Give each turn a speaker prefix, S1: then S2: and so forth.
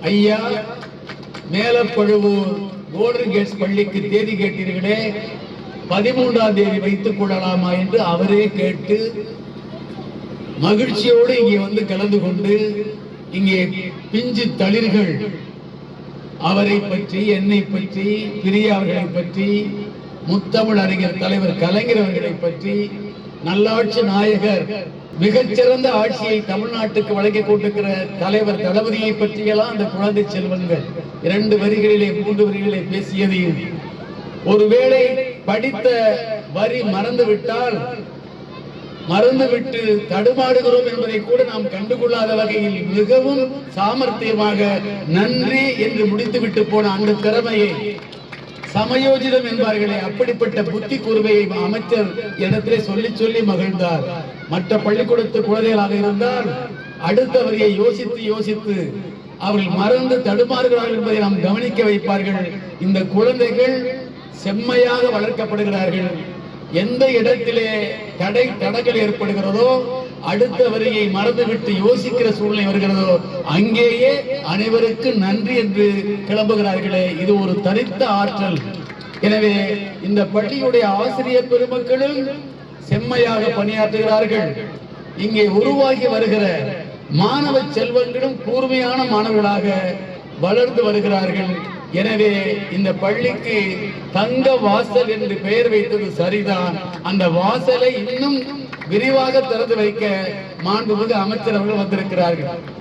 S1: ஐயா, Melapazhuvur golden Gates பள்ளிக்கு தேதி கேட்டீர்களே, 13ஆம் தேதி வைத்துக் கொள்ளலாமா என்று அவரே கேட்டு மகிழ்ச்சியோடு இங்கே வந்து கலந்து கொண்டு இங்கே பிஞ்சு தளிர்கள் அவரை பற்றி, என்னை பற்றி, பிரியா அவர்களை பற்றி, முத்தமிழ் அறிஞர் தலைவர் கலைஞர் அவர்களை பற்றி, நல்லாட்சி நாயகர் மிகச்சிறந்த ஆட்சியை தமிழ்நாட்டுக்கு வழங்கிக் கொண்டிருக்கிற தலைவர் தளபதியை பற்றியெல்லாம் அந்த குழந்தை செல்வங்கள் 2 வரிகளிலே 3 வரிகளிலே பேசியதையும், ஒருவேளை படித்த வரி மறந்துவிட்டு தடுமாடுகிறோம் என்பதை கூட நாம் கண்டுகொள்ளாத வகையில் மிகவும் சாமர்த்தியமாக நன்றி என்று முடித்துவிட்டு போன அந்த திறமையை, சமயோஜிதம் என்பார்களே, அப்படிப்பட்ட புத்தி கூர்மையை அமைச்சர் இடத்திலே சொல்லி மகிழ்ந்தார். மற்ற பள்ளிக்கூடத்து குழந்தைகளாக இருந்தால் அடுத்த வரியை யோசித்து அவர்கள் மறந்து தடுமாறுகிறார்கள் என்பதை நாம் கவனிக்க வைப்பார்கள். இந்த குழந்தைகள் செம்மையாக வளர்க்கப்படுகிறார்கள். எந்த இடத்திலே தடங்கள் ஏற்படுகிறதோ, அடுத்த வரியை மறந்துவிட்டு யோசிக்கிற சூழ்நிலை வருகிறதோ, அங்கேயே அனைவருக்கு நன்றி என்று கிளம்புகிறார்களே, இது ஒரு தனித்த ஆற்றல். எனவே இந்த பள்ளியுடைய ஆசிரியர் பெருமக்களும் செம்மையாக பணியாற்றுகிறார்கள். இங்கே உருவாகி வருகிற மாணவ செல்வங்களும் கூர்மையான மாணவர்களாக வளர்ந்து வருகிறார்கள். எனவே இந்த பள்ளிக்கு தங்க வாசல் என்று பெயர் வைத்தது சரிதான். அந்த வாசலை இன்னும் விரிவாக திறந்து வைக்க மாண்புமிகு அமைச்சர் அவர்கள் வந்திருக்கிறார்கள்.